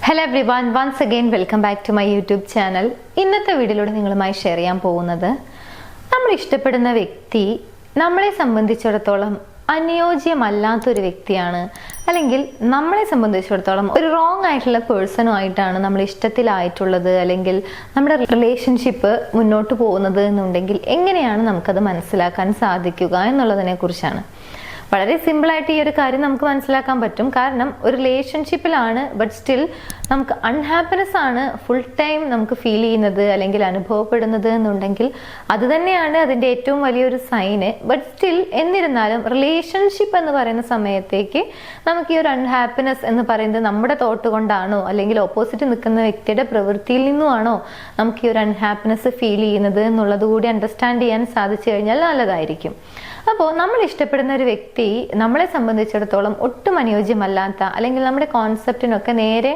Hello everyone, once again welcome back to my YouTube channel. ഇന്നത്തെ വീഡിയോയിലൂടെ നിങ്ങളുമായി share ചെയ്യാൻ പോകുന്നത്, നമ്മൾ ഇഷ്ടപ്പെടുന്ന വ്യക്തി നമ്മളെ സംബന്ധിച്ചിടത്തോളം അനുയോജ്യമല്ലാത്തൊരു വ്യക്തിയാണ്, അല്ലെങ്കിൽ നമ്മളെ സംബന്ധിച്ചിടത്തോളം ഒരു റോങ് ആയിട്ടുള്ള പേഴ്സണുമായിട്ടാണ് നമ്മൾ ഇഷ്ടത്തിലായിട്ടുള്ളത്, അല്ലെങ്കിൽ നമ്മുടെ റിലേഷൻഷിപ്പ് മുന്നോട്ട് പോകുന്നത് എന്നുണ്ടെങ്കിൽ എങ്ങനെയാണ് നമുക്കത് മനസ്സിലാക്കാൻ സാധിക്കുക എന്നുള്ളതിനെ കുറിച്ചാണ്. വളരെ സിമ്പിളായിട്ട് ഈ ഒരു കാര്യം നമുക്ക് മനസ്സിലാക്കാൻ പറ്റും. കാരണം ഒരു റിലേഷൻഷിപ്പിലാണ്, ബട്ട് സ്റ്റിൽ നമുക്ക് അൺഹാപ്പിനെസ് ആണ് ഫുൾ ടൈം നമുക്ക് ഫീൽ ചെയ്യുന്നത് അല്ലെങ്കിൽ അനുഭവപ്പെടുന്നത് എന്നുണ്ടെങ്കിൽ അത് തന്നെയാണ് അതിൻ്റെ ഏറ്റവും വലിയൊരു സൈന്. ബട്ട് സ്റ്റിൽ എന്നിരുന്നാലും റിലേഷൻഷിപ്പ് എന്ന് പറയുന്ന സമയത്തേക്ക് നമുക്ക് ഈ ഒരു അൺഹാപ്പിനെസ് എന്ന് പറയുന്നത് നമ്മുടെ തോട്ട് കൊണ്ടാണോ, അല്ലെങ്കിൽ ഓപ്പോസിറ്റ് നിൽക്കുന്ന വ്യക്തിയുടെ പ്രവൃത്തിയിൽ നിന്നുമാണോ നമുക്ക് ഈ ഒരു അൺഹാപ്പിനെസ് ഫീൽ ചെയ്യുന്നത് എന്നുള്ളത് കൂടി അണ്ടർസ്റ്റാൻഡ് ചെയ്യാൻ സാധിച്ചു കഴിഞ്ഞാൽ നല്ലതായിരിക്കും. അപ്പോൾ നമ്മൾ ഇഷ്ടപ്പെടുന്ന ഒരു വ്യക്തി നമ്മളെ സംബന്ധിച്ചിടത്തോളം ഒട്ടും അനുയോജ്യമല്ലാത്ത, അല്ലെങ്കിൽ നമ്മുടെ കോൺസെപ്റ്റിനൊക്കെ നേരെ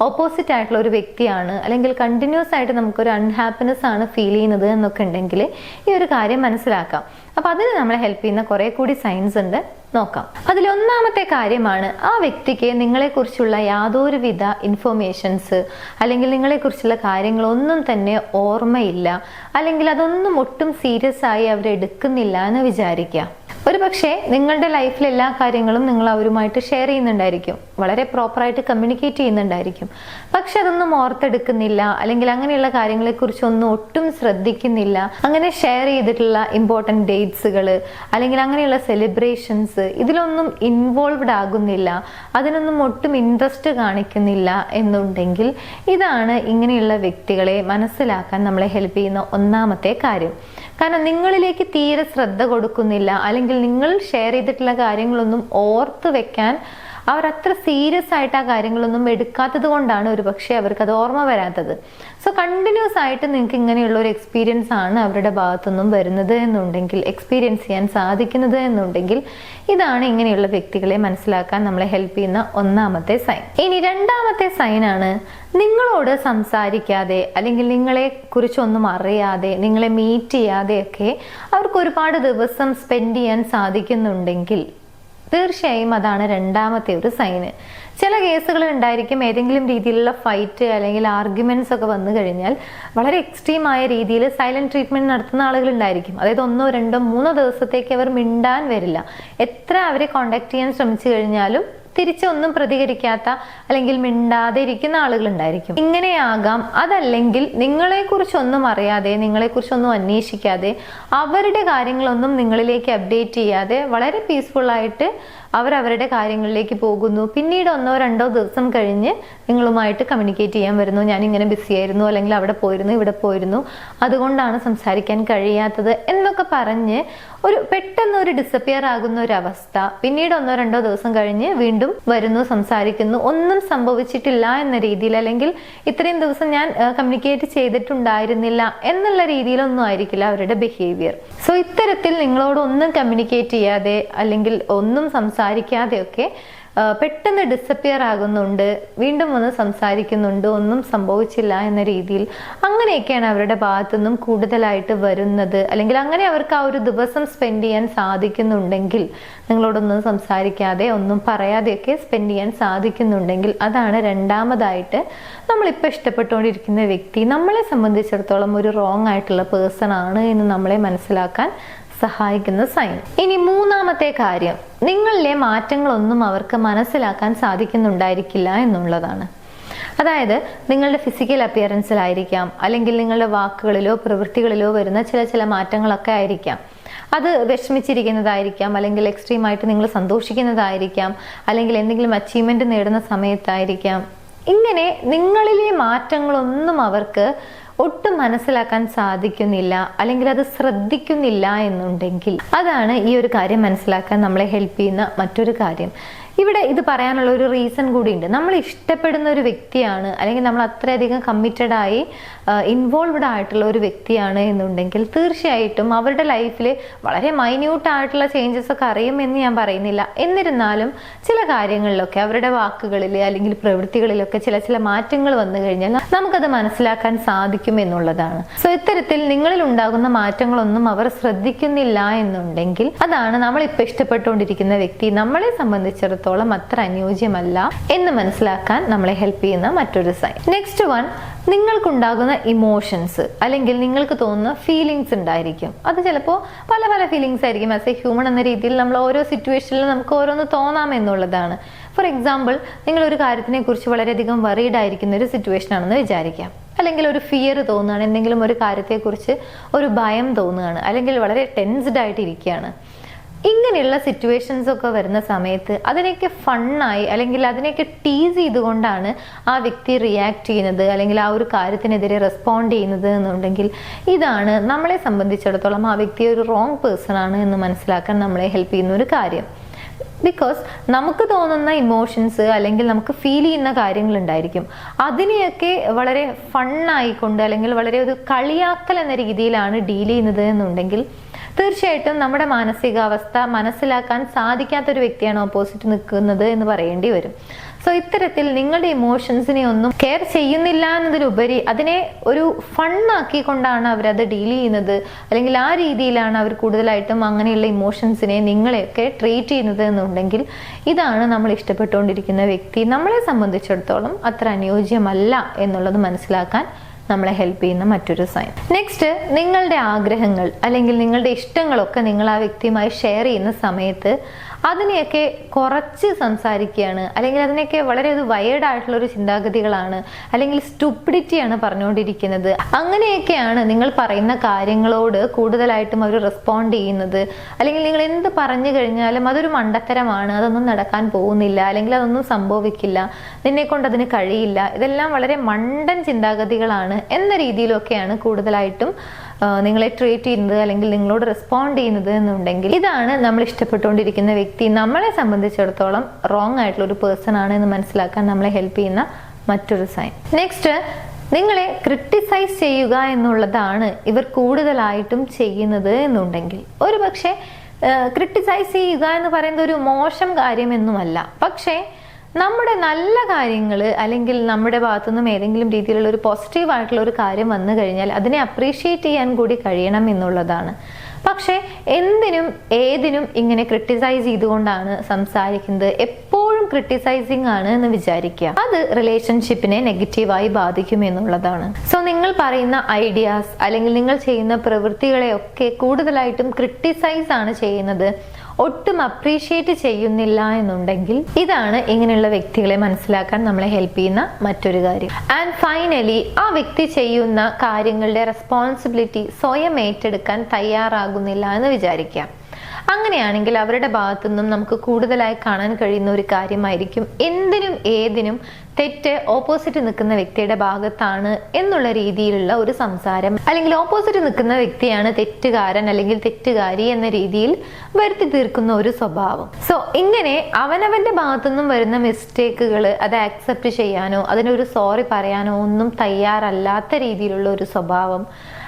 ഓപ്പോസിറ്റ് ആയിട്ടുള്ള ഒരു വ്യക്തിയാണ്, അല്ലെങ്കിൽ കണ്ടിന്യൂസ് ആയിട്ട് നമുക്കൊരു അൺഹാപ്പിനെസ് ആണ് ഫീൽ ചെയ്യുന്നത് എന്നൊക്കെ ഉണ്ടെങ്കിൽ ഈ ഒരു കാര്യം മനസ്സിലാക്കാം. അപ്പൊ അതിന് നമ്മളെ ഹെൽപ്പ് ചെയ്യുന്ന കുറെ കൂടി സൈൻസ് ഉണ്ട്, നോക്കാം. അതിലൊന്നാമത്തെ കാര്യമാണ്, ആ വ്യക്തിക്ക് നിങ്ങളെക്കുറിച്ചുള്ള യാതൊരുവിധ ഇൻഫർമേഷൻസ് അല്ലെങ്കിൽ നിങ്ങളെക്കുറിച്ചുള്ള കാര്യങ്ങളൊന്നും തന്നെ ഓർമ്മയില്ല, അല്ലെങ്കിൽ അതൊന്നും ഒട്ടും സീരിയസ് ആയി അവരെടുക്കുന്നില്ല എന്ന് വിചാരിക്കുക. ഒരു പക്ഷേ നിങ്ങളുടെ ലൈഫിലെ എല്ലാ കാര്യങ്ങളും നിങ്ങൾ അവരുമായിട്ട് ഷെയർ ചെയ്യുന്നുണ്ടായിരിക്കും, വളരെ പ്രോപ്പറായിട്ട് കമ്മ്യൂണിക്കേറ്റ് ചെയ്യുന്നുണ്ടായിരിക്കും. പക്ഷെ അതൊന്നും ഓർത്തെടുക്കുന്നില്ല, അല്ലെങ്കിൽ അങ്ങനെയുള്ള കാര്യങ്ങളെക്കുറിച്ചൊന്നും ഒട്ടും ശ്രദ്ധിക്കുന്നില്ല. അങ്ങനെ ഷെയർ ചെയ്തിട്ടുള്ള ഇമ്പോർട്ടൻറ്റ് ഡേറ്റ്സുകൾ അല്ലെങ്കിൽ അങ്ങനെയുള്ള സെലിബ്രേഷൻസ് ഇതിലൊന്നും ഇൻവോൾവ്ഡ് ആകുന്നില്ല, അതിനൊന്നും ഒട്ടും ഇൻട്രസ്റ്റ് കാണിക്കുന്നില്ല എന്നുണ്ടെങ്കിൽ ഇതാണ് ഇങ്ങനെയുള്ള വ്യക്തികളെ മനസ്സിലാക്കാൻ നമ്മളെ ഹെൽപ്പ് ചെയ്യുന്ന ഒന്നാമത്തെ കാര്യം. കാരണം നിങ്ങളിലേക്ക് തീരെ ശ്രദ്ധ കൊടുക്കുന്നില്ല, അല്ലെങ്കിൽ നിങ്ങൾ ഷെയർ ചെയ്തിട്ടുള്ള കാര്യങ്ങളൊന്നും ഓർത്ത് വെക്കാൻ അവർ അത്ര സീരിയസ് ആയിട്ട് ആ കാര്യങ്ങളൊന്നും എടുക്കാത്തത് കൊണ്ടാണ് ഒരു പക്ഷേ അവർക്ക് അത് ഓർമ്മ വരാത്തത്. സോ കണ്ടിന്യൂസ് ആയിട്ട് നിങ്ങൾക്ക് ഇങ്ങനെയുള്ള ഒരു എക്സ്പീരിയൻസ് ആണ് അവരുടെ ഭാഗത്തുനിന്നും വരുന്നത് എന്നുണ്ടെങ്കിൽ, എക്സ്പീരിയൻസ് ചെയ്യാൻ സാധിക്കുന്നത് എന്നുണ്ടെങ്കിൽ ഇതാണ് ഇങ്ങനെയുള്ള വ്യക്തികളെ മനസ്സിലാക്കാൻ നമ്മളെ ഹെൽപ്പ് ചെയ്യുന്ന ഒന്നാമത്തെ സൈൻ. ഇനി രണ്ടാമത്തെ സൈനാണ്, നിങ്ങളോട് സംസാരിക്കാതെ അല്ലെങ്കിൽ നിങ്ങളെ കുറിച്ചൊന്നും അറിയാതെ, നിങ്ങളെ മീറ്റ് ചെയ്യാതെയൊക്കെ അവർക്ക് ഒരുപാട് ദിവസം സ്പെൻഡ് ചെയ്യാൻ സാധിക്കുന്നുണ്ടെങ്കിൽ തീർച്ചയായും അതാണ് രണ്ടാമത്തെ ഒരു സൈന്. ചില കേസുകൾ ഉണ്ടായിരിക്കും, ഏതെങ്കിലും രീതിയിലുള്ള ഫൈറ്റ് അല്ലെങ്കിൽ ആർഗ്യുമെന്റ്സ് ഒക്കെ വന്നു കഴിഞ്ഞാൽ വളരെ എക്സ്ട്രീമായ രീതിയിൽ സൈലന്റ് ട്രീറ്റ്മെന്റ് നടത്തുന്ന ആളുകൾ ഉണ്ടായിരിക്കും. അതായത് 1, 2, 3 ദിവസത്തേക്ക് അവർ മിണ്ടാൻ വരില്ല. എത്ര അവരെ കോണ്ടാക്ട് ചെയ്യാൻ ശ്രമിച്ചു കഴിഞ്ഞാലും തിരിച്ചൊന്നും പ്രതികരിക്കാത്ത അല്ലെങ്കിൽ മിണ്ടാതെ ഇരിക്കുന്ന ആളുകൾ ഉണ്ടായിരിക്കും. ഇങ്ങനെയാകാം. അതല്ലെങ്കിൽ നിങ്ങളെക്കുറിച്ചൊന്നും അറിയാതെ, നിങ്ങളെക്കുറിച്ചൊന്നും അന്വേഷിക്കാതെ, അവരുടെ കാര്യങ്ങളൊന്നും നിങ്ങളിലേക്ക് അപ്ഡേറ്റ് ചെയ്യാതെ വളരെ പീസ്ഫുൾ ആയിട്ട് അവരവരുടെ കാര്യങ്ങളിലേക്ക് പോകുന്നു. പിന്നീട് 1, 2 ദിവസം കഴിഞ്ഞ് നിങ്ങളുമായിട്ട് കമ്മ്യൂണിക്കേറ്റ് ചെയ്യാൻ വരുന്നു. ഞാൻ ഇങ്ങനെ ബിസി ആയിരുന്നു, അല്ലെങ്കിൽ അവിടെ പോയിരുന്നു, ഇവിടെ പോയിരുന്നു, അതുകൊണ്ടാണ് സംസാരിക്കാൻ കഴിയാത്തത് എന്നൊക്കെ പറഞ്ഞ് പെട്ടെന്ന് ഒരു ഡിസപ്പിയർ ആകുന്ന ഒരു അവസ്ഥ. പിന്നീട് 1, 2 ദിവസം കഴിഞ്ഞ് വീണ്ടും വരുന്നു, സംസാരിക്കുന്നു, ഒന്നും സംഭവിച്ചിട്ടില്ല എന്ന രീതിയിൽ, അല്ലെങ്കിൽ ഇത്രയും ദിവസം ഞാൻ കമ്മ്യൂണിക്കേറ്റ് ചെയ്തിട്ടുണ്ടായിരുന്നില്ല എന്നുള്ള രീതിയിലൊന്നും ആയിരിക്കില്ല അവരുടെ ബിഹേവിയർ. സോ ഇത്തരത്തിൽ നിങ്ങളോട് ഒന്നും കമ്മ്യൂണിക്കേറ്റ് ചെയ്യാതെ അല്ലെങ്കിൽ ഒന്നും സംസാരിക്കാതെയൊക്കെ പെട്ടെന്ന് ഡിസപ്പിയർ ആകുന്നുണ്ട്, വീണ്ടും വന്ന് സംസാരിക്കുന്നുണ്ട്, ഒന്നും സംഭവിച്ചില്ല എന്ന രീതിയിൽ, അങ്ങനെയൊക്കെയാണ് അവരുടെ ഭാഗത്തുനിന്നും കൂടുതലായിട്ട് വരുന്നത്. അല്ലെങ്കിൽ അങ്ങനെ അവർക്ക് ആ ഒരു ദിവസം സ്പെൻഡ് ചെയ്യാൻ സാധിക്കുന്നുണ്ടെങ്കിൽ, നിങ്ങളോടൊന്നും സംസാരിക്കാതെ ഒന്നും പറയാതെയൊക്കെ സ്പെൻഡ് ചെയ്യാൻ സാധിക്കുന്നുണ്ടെങ്കിൽ, അതാണ് രണ്ടാമതായിട്ട് നമ്മളിപ്പോൾ ഇഷ്ടപ്പെട്ടുകൊണ്ടിരിക്കുന്ന വ്യക്തി നമ്മളെ സംബന്ധിച്ചിടത്തോളം ഒരു റോങ് ആയിട്ടുള്ള പേഴ്സൺ ആണ് എന്ന് നമ്മളെ മനസ്സിലാക്കാൻ സഹായിക്കുന്ന സൈൻ. ഇനി മൂന്നാമത്തെ കാര്യം, നിങ്ങളിലെ മാറ്റങ്ങളൊന്നും അവർക്ക് മനസ്സിലാക്കാൻ സാധിക്കുന്നുണ്ടായിരിക്കില്ല എന്നുള്ളതാണ്. അതായത് നിങ്ങളുടെ ഫിസിക്കൽ അപ്പിയറൻസിലായിരിക്കാം, അല്ലെങ്കിൽ നിങ്ങളുടെ വാക്കുകളിലോ പ്രവൃത്തികളിലോ വരുന്ന ചില മാറ്റങ്ങളൊക്കെ ആയിരിക്കാം. അത് വിഷമിച്ചിരിക്കുന്നതായിരിക്കാം, അല്ലെങ്കിൽ എക്സ്ട്രീമായിട്ട് നിങ്ങൾ സന്തോഷിക്കുന്നതായിരിക്കാം, അല്ലെങ്കിൽ എന്തെങ്കിലും അച്ചീവ്മെന്റ് നേടുന്ന സമയത്തായിരിക്കാം. ഇങ്ങനെ നിങ്ങളിലെ മാറ്റങ്ങളൊന്നും അവർക്ക് ഒട്ടും മനസ്സിലാക്കാൻ സാധിക്കുന്നില്ല, അല്ലെങ്കിൽ അത് ശ്രദ്ധിക്കുന്നില്ല എന്നുണ്ടെങ്കിൽ അതാണ് ഈ ഒരു കാര്യം മനസ്സിലാക്കാൻ നമ്മളെ ഹെൽപ്പ് ചെയ്യുന്ന മറ്റൊരു കാര്യം. ഇവിടെ ഇത് പറയാനുള്ള ഒരു റീസൺ കൂടിയുണ്ട്. നമ്മൾ ഇഷ്ടപ്പെടുന്ന ഒരു വ്യക്തിയാണ്, അല്ലെങ്കിൽ നമ്മൾ അത്രയധികം കമ്മിറ്റഡ് ആയി ഇൻവോൾവ്ഡ് ആയിട്ടുള്ള ഒരു വ്യക്തിയാണ് എന്നുണ്ടെങ്കിൽ തീർച്ചയായിട്ടും അവരുടെ ലൈഫിൽ വളരെ മൈന്യൂട്ട് ആയിട്ടുള്ള ചേഞ്ചസ് ഒക്കെ അറിയുമെന്ന് ഞാൻ പറയുന്നില്ല. എന്നിരുന്നാലും ചില കാര്യങ്ങളിലൊക്കെ അവരുടെ വാക്കുകളിൽ അല്ലെങ്കിൽ പ്രവൃത്തികളിലൊക്കെ ചില മാറ്റങ്ങൾ വന്നു കഴിഞ്ഞാൽ നമുക്കത് മനസ്സിലാക്കാൻ സാധിക്കും എന്നുള്ളതാണ്. സോ ഇത്തരത്തിൽ നിങ്ങളിൽ ഉണ്ടാകുന്ന മാറ്റങ്ങളൊന്നും അവർ ശ്രദ്ധിക്കുന്നില്ല എന്നുണ്ടെങ്കിൽ അതാണ് നമ്മളിപ്പോൾ ഇഷ്ടപ്പെട്ടുകൊണ്ടിരിക്കുന്ന വ്യക്തി നമ്മളെ സംബന്ധിച്ചിടത്തോളം സംബന്ധിച്ചിടത്തോളം അത്ര അനുയോജ്യമല്ല എന്ന് മനസ്സിലാക്കാൻ നമ്മളെ ഹെൽപ്പ് ചെയ്യുന്ന മറ്റൊരു സൈൻ. നെക്സ്റ്റ് വൺ, നിങ്ങൾക്കുണ്ടാകുന്ന ഇമോഷൻസ് അല്ലെങ്കിൽ നിങ്ങൾക്ക് തോന്നുന്ന ഫീലിങ്സ് ഉണ്ടായിരിക്കും. അത് ചിലപ്പോൾ പല പല ഫീലിങ്സ് ആയിരിക്കും. ആസ് എ ഹ്യൂമൻ എന്ന രീതിയിൽ നമ്മൾ ഓരോ സിറ്റുവേഷനിലും നമുക്ക് ഓരോന്ന് തോന്നാം എന്നുള്ളതാണ്. ഫോർ എക്സാമ്പിൾ, നിങ്ങൾ ഒരു കാര്യത്തിനെ കുറിച്ച് വളരെയധികം വറീഡ് ആയിരിക്കുന്ന ഒരു സിറ്റുവേഷൻ ആണെന്ന് വിചാരിക്കാം. അല്ലെങ്കിൽ ഒരു ഫിയർ തോന്നുകയാണ്, എന്തെങ്കിലും ഒരു കാര്യത്തെക്കുറിച്ച് ഒരു ഭയം തോന്നുകയാണ്, അല്ലെങ്കിൽ വളരെ ടെൻസ്ഡ് ആയിട്ട് ഇരിക്കുകയാണ്. ഇങ്ങനെയുള്ള സിറ്റുവേഷൻസ് ഒക്കെ വരുന്ന സമയത്ത് അതിനെയൊക്കെ ഫണ്ണായി അല്ലെങ്കിൽ അതിനെയൊക്കെ ടീസ് ചെയ്തുകൊണ്ടാണ് ആ വ്യക്തി റിയാക്ട് ചെയ്യുന്നത് അല്ലെങ്കിൽ ആ ഒരു കാര്യത്തിനെതിരെ റെസ്പോണ്ട് ചെയ്യുന്നത് എന്നുണ്ടെങ്കിൽ ഇതാണ് നമ്മളെ സംബന്ധിച്ചിടത്തോളം ആ വ്യക്തി ഒരു റോങ് പേഴ്സൺ ആണ് എന്ന് മനസ്സിലാക്കാൻ നമ്മളെ ഹെൽപ്പ് ചെയ്യുന്ന ഒരു കാര്യം. ബിക്കോസ് നമുക്ക് തോന്നുന്ന ഇമോഷൻസ് അല്ലെങ്കിൽ നമുക്ക് ഫീൽ ചെയ്യുന്ന കാര്യങ്ങൾ ഉണ്ടായിരിക്കും. അതിനെയൊക്കെ വളരെ ഫണ്ണായിക്കൊണ്ട് അല്ലെങ്കിൽ വളരെ ഒരു കളിയാക്കൽ എന്ന രീതിയിലാണ് ഡീൽ ചെയ്യുന്നത് എന്നുണ്ടെങ്കിൽ തീർച്ചയായിട്ടും നമ്മുടെ മാനസികാവസ്ഥ മനസ്സിലാക്കാൻ സാധിക്കാത്തൊരു വ്യക്തിയാണ് ഓപ്പോസിറ്റ് നിൽക്കുന്നത് എന്ന് പറയേണ്ടി വരും. സോ ഇത്തരത്തിൽ നിങ്ങളുടെ ഇമോഷൻസിനെ ഒന്നും കെയർ ചെയ്യുന്നില്ല എന്നതിലുപരി അതിനെ ഒരു ഫണ്ണാക്കിക്കൊണ്ടാണ് അവരത് ഡീൽ ചെയ്യുന്നത്, അല്ലെങ്കിൽ ആ രീതിയിലാണ് അവർ കൂടുതലായിട്ടും അങ്ങനെയുള്ള ഇമോഷൻസിനെ നിങ്ങളെയൊക്കെ ട്രീറ്റ് ചെയ്യുന്നത് എന്നുണ്ടെങ്കിൽ ഇതാണ് നമ്മൾ ഇഷ്ടപ്പെട്ടുകൊണ്ടിരിക്കുന്ന വ്യക്തി നമ്മളെ സംബന്ധിച്ചിടത്തോളം അത്ര അനുയോജ്യമല്ല എന്നുള്ളത് മനസ്സിലാക്കാൻ നമ്മളെ ഹെൽപ്പ് ചെയ്യുന്ന മറ്റൊരു സൈൻ. നെക്സ്റ്റ്, നിങ്ങളുടെ ആഗ്രഹങ്ങൾ അല്ലെങ്കിൽ നിങ്ങളുടെ ഇഷ്ടങ്ങളൊക്കെ നിങ്ങൾ ആ വ്യക്തിയുമായി ഷെയർ ചെയ്യുന്ന സമയത്ത് അതിനെയൊക്കെ കുറച്ച് സംസാരിക്കുകയാണ്, അല്ലെങ്കിൽ അതിനെയൊക്കെ വളരെ ഒരു വയേർഡ് ആയിട്ടുള്ള ഒരു ചിന്താഗതികളാണ് അല്ലെങ്കിൽ സ്റ്റുപ്പിഡിറ്റിയാണ് പറഞ്ഞുകൊണ്ടിരിക്കുന്നത്. അങ്ങനെയൊക്കെയാണ് നിങ്ങൾ പറയുന്ന കാര്യങ്ങളോട് കൂടുതലായിട്ടും അവർ റെസ്പോണ്ട് ചെയ്യുന്നത്. അല്ലെങ്കിൽ നിങ്ങൾ എന്ത് പറഞ്ഞു കഴിഞ്ഞാലും അതൊരു മണ്ടത്തരമാണ്, അതൊന്നും നടക്കാൻ പോകുന്നില്ല, അല്ലെങ്കിൽ അതൊന്നും സംഭവിക്കില്ല, നിന്നെ കൊണ്ട് അതിന് കഴിയില്ല, ഇതെല്ലാം വളരെ മണ്ടൻ ചിന്താഗതികളാണ് എന്ന രീതിയിലൊക്കെയാണ് കൂടുതലായിട്ടും നിങ്ങളെ ട്രീറ്റ് ചെയ്യുന്നത് അല്ലെങ്കിൽ നിങ്ങളോട് റെസ്പോണ്ട് ചെയ്യുന്നത് എന്നുണ്ടെങ്കിൽ ഇതാണ് നമ്മൾ ഇഷ്ടപ്പെട്ടുകൊണ്ടിരിക്കുന്ന വ്യക്തി നമ്മളെ സംബന്ധിച്ചിടത്തോളം റോങ് ആയിട്ടുള്ള ഒരു പേഴ്സൺ ആണ് എന്ന് മനസ്സിലാക്കാൻ നമ്മളെ ഹെൽപ്പ് ചെയ്യുന്ന മറ്റൊരു സൈൻ. നെക്സ്റ്റ്, നിങ്ങളെ ക്രിട്ടിസൈസ് ചെയ്യുക എന്നുള്ളതാണ് ഇവർ കൂടുതലായിട്ടും ചെയ്യുന്നത് എന്നുണ്ടെങ്കിൽ ഒരു പക്ഷേ ക്രിട്ടിസൈസ് ചെയ്യുക എന്ന് പറയുന്നത് ഒരു മോശം കാര്യമെന്നുമല്ല. പക്ഷേ നമ്മുടെ നല്ല കാര്യങ്ങൾ അല്ലെങ്കിൽ നമ്മുടെ ഭാഗത്തുനിന്നും ഏതെങ്കിലും രീതിയിലുള്ള ഒരു പോസിറ്റീവ് ആയിട്ടുള്ള ഒരു കാര്യം വന്നു കഴിഞ്ഞാൽ അതിനെ അപ്രീഷിയേറ്റ് ചെയ്യാൻ കൂടി കഴിയണം എന്നുള്ളതാണ്. പക്ഷെ എന്തിനും ഏതിനും ഇങ്ങനെ ക്രിട്ടിസൈസ് ചെയ്തുകൊണ്ടാണ് സംസാരിക്കുന്നത്, എപ്പോഴും ക്രിട്ടിസൈസിങ് ആണ് എന്ന് വിചാരിക്കുക, അത് റിലേഷൻഷിപ്പിനെ നെഗറ്റീവായി ബാധിക്കും എന്നുള്ളതാണ്. സോ നിങ്ങൾ പറയുന്ന ഐഡിയാസ് അല്ലെങ്കിൽ നിങ്ങൾ ചെയ്യുന്ന പ്രവൃത്തികളെയൊക്കെ കൂടുതലായിട്ടും ക്രിട്ടിസൈസ് ആണ് ചെയ്യുന്നത്, ഒട്ടും അപ്രീഷിയേറ്റ് ചെയ്യുന്നില്ല എന്നുണ്ടെങ്കിൽ ഇതാണ് ഇങ്ങനെയുള്ള വ്യക്തികളെ മനസ്സിലാക്കാൻ നമ്മളെ ഹെൽപ്പ് ചെയ്യുന്ന മറ്റൊരു കാര്യം. ആൻഡ് ഫൈനലി, ആ വ്യക്തി ചെയ്യുന്ന കാര്യങ്ങളുടെ റെസ്പോൺസിബിലിറ്റി സ്വയം ഏറ്റെടുക്കാൻ തയ്യാറാകുന്നില്ല എന്ന് വിചാരിക്കാം. അങ്ങനെയാണെങ്കിൽ അവരുടെ ഭാഗത്തുനിന്നും നമുക്ക് കൂടുതലായി കാണാൻ കഴിയുന്ന ഒരു കാര്യമായിരിക്കും എന്തിനും ഏതിനും തെറ്റ് ഓപ്പോസിറ്റ് നിൽക്കുന്ന വ്യക്തിയുടെ ഭാഗത്താണ് എന്നുള്ള രീതിയിലുള്ള ഒരു സംസാരം, അല്ലെങ്കിൽ ഓപ്പോസിറ്റ് നിൽക്കുന്ന വ്യക്തിയാണ് തെറ്റുകാരൻ അല്ലെങ്കിൽ തെറ്റുകാരി എന്ന രീതിയിൽ വരുത്തി തീർക്കുന്ന ഒരു സ്വഭാവം. സോ ഇങ്ങനെ അവനവന്റെ ഭാഗത്തുനിന്നും വരുന്ന മിസ്റ്റേക്കുകൾ അത് ആക്സെപ്റ്റ് ചെയ്യാനോ അതിനൊരു സോറി പറയാനോ ഒന്നും തയ്യാറല്ലാത്ത രീതിയിലുള്ള ഒരു സ്വഭാവം,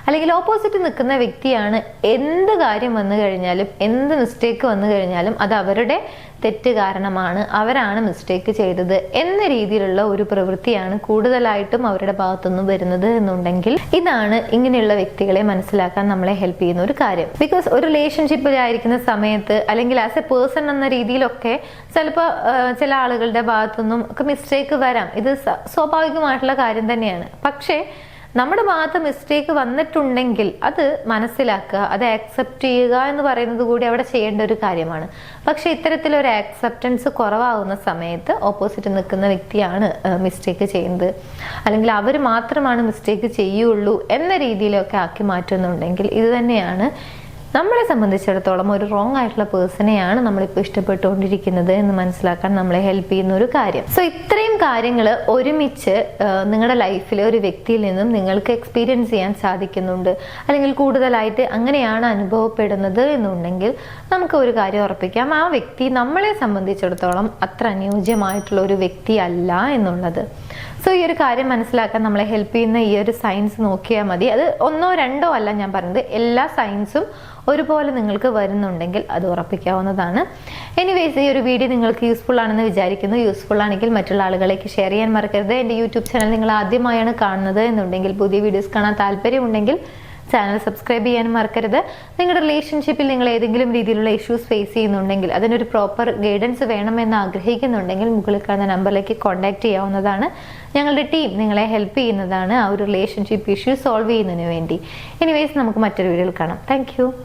അല്ലെങ്കിൽ ഓപ്പോസിറ്റ് നിൽക്കുന്ന വ്യക്തിയാണ് എന്ത് കാര്യം വന്നു കഴിഞ്ഞാലും എന്ത് മിസ്റ്റേക്ക് വന്നു കഴിഞ്ഞാലും അത് അവരുടെ തെറ്റ് കാരണമാണ്, അവരാണ് മിസ്റ്റേക്ക് ചെയ്തത് എന്ന രീതിയിലുള്ള ഒരു പ്രവൃത്തിയാണ് കൂടുതലായിട്ടും അവരുടെ ഭാഗത്തുനിന്ന് വരുന്നത് എന്നുണ്ടെങ്കിൽ ഇതാണ് ഇങ്ങനെയുള്ള വ്യക്തികളെ മനസ്സിലാക്കാൻ നമ്മളെ ഹെൽപ്പ് ചെയ്യുന്ന ഒരു കാര്യം. ബിക്കോസ് ഒരു റിലേഷൻഷിപ്പിലായിരിക്കുന്ന സമയത്ത് അല്ലെങ്കിൽ ആസ് എ പേഴ്സൺ എന്ന രീതിയിലൊക്കെ ചിലപ്പോൾ ചില ആളുകളുടെ ഭാഗത്തുനിന്നും ഒക്കെ മിസ്റ്റേക്ക് വരാം, ഇത് സ്വാഭാവികമായിട്ടുള്ള കാര്യം തന്നെയാണ്. പക്ഷേ നമ്മുടെ ഭാഗത്ത് മിസ്റ്റേക്ക് വന്നിട്ടുണ്ടെങ്കിൽ അത് മനസ്സിലാക്കുക, അത് ആക്സെപ്റ്റ് ചെയ്യുക എന്ന് പറയുന്നത് കൂടി അവിടെ ചെയ്യേണ്ട ഒരു കാര്യമാണ്. പക്ഷെ ഇത്തരത്തിലൊരു ആക്സെപ്റ്റൻസ് കുറവാകുന്ന സമയത്ത് ഓപ്പോസിറ്റ് നിൽക്കുന്ന വ്യക്തിയാണ് മിസ്റ്റേക്ക് ചെയ്യുന്നത് അല്ലെങ്കിൽ അവർ മാത്രമാണ് മിസ്റ്റേക്ക് ചെയ്യുള്ളൂ എന്ന രീതിയിലൊക്കെ ആക്കി മാറ്റുന്നുണ്ടെങ്കിൽ ഇത് തന്നെയാണ് നമ്മളെ സംബന്ധിച്ചിടത്തോളം ഒരു റോങ് ആയിട്ടുള്ള പേഴ്സണെയാണ് നമ്മളിപ്പോൾ ഇഷ്ടപ്പെട്ടുകൊണ്ടിരിക്കുന്നത് എന്ന് മനസ്സിലാക്കാൻ നമ്മളെ ഹെൽപ്പ് ചെയ്യുന്ന ഒരു കാര്യം. സോ ഇത്രയും കാര്യങ്ങൾ ഒരുമിച്ച് നിങ്ങളുടെ ലൈഫിലെ ഒരു വ്യക്തിയിൽ നിന്നും നിങ്ങൾക്ക് എക്സ്പീരിയൻസ് ചെയ്യാൻ സാധിക്കുന്നുണ്ട് അല്ലെങ്കിൽ കൂടുതലായിട്ട് അങ്ങനെയാണ് അനുഭവപ്പെടുന്നത് എന്നുണ്ടെങ്കിൽ നമുക്ക് ഒരു കാര്യം ഉറപ്പിക്കാം, ആ വ്യക്തി നമ്മളെ സംബന്ധിച്ചിടത്തോളം അത്ര അനുയോജ്യമായിട്ടുള്ള ഒരു വ്യക്തി അല്ല എന്നുള്ളത്. സോ ഈ ഒരു കാര്യം മനസ്സിലാക്കാൻ നമ്മളെ ഹെൽപ്പ് ചെയ്യുന്ന ഈ ഒരു സയൻസ് നോക്കിയാൽ മതി. അത് ഒന്നോ രണ്ടോ അല്ല ഞാൻ പറഞ്ഞത്, എല്ലാ സയൻസും ഒരുപോലെ നിങ്ങൾക്ക് വരുന്നുണ്ടെങ്കിൽ അത് ഉറപ്പിക്കാവുന്നതാണ്. എനിവേസ്, ഈ ഒരു വീഡിയോ നിങ്ങൾക്ക് യൂസ്ഫുൾ ആണെന്ന് വിചാരിക്കുന്നു. യൂസ്ഫുൾ ആണെങ്കിൽ മറ്റുള്ള ആളുകളിലേക്ക് ഷെയർ ചെയ്യാൻ മറക്കരുത്. എൻ്റെ യൂട്യൂബ് ചാനൽ നിങ്ങൾ ആദ്യമായാണ് കാണുന്നത് എന്നുണ്ടെങ്കിൽ പുതിയ വീഡിയോസ് കാണാൻ താല്പര്യമുണ്ടെങ്കിൽ ചാനൽ സബ്സ്ക്രൈബ് ചെയ്യാനും മറക്കരുത്. നിങ്ങളുടെ റിലേഷൻഷിപ്പിൽ നിങ്ങൾ ഏതെങ്കിലും രീതിയിലുള്ള ഇഷ്യൂസ് ഫേസ് ചെയ്യുന്നുണ്ടെങ്കിൽ, അതിനൊരു പ്രോപ്പർ ഗൈഡൻസ് വേണമെന്ന് ആഗ്രഹിക്കുന്നുണ്ടെങ്കിൽ മുകളിൽ കാണുന്ന നമ്പറിലേക്ക് കോൺടാക്ട് ചെയ്യാവുന്നതാണ്. ഞങ്ങളുടെ ടീം നിങ്ങളെ ഹെൽപ്പ് ചെയ്യുന്നതാണ് ആ ഒരു റിലേഷൻഷിപ്പ് ഇഷ്യൂ സോൾവ് ചെയ്യുന്നതിന് വേണ്ടി. എനിവേസ് നമുക്ക് മറ്റൊരു വീഡിയോയിൽ കാണാം. താങ്ക്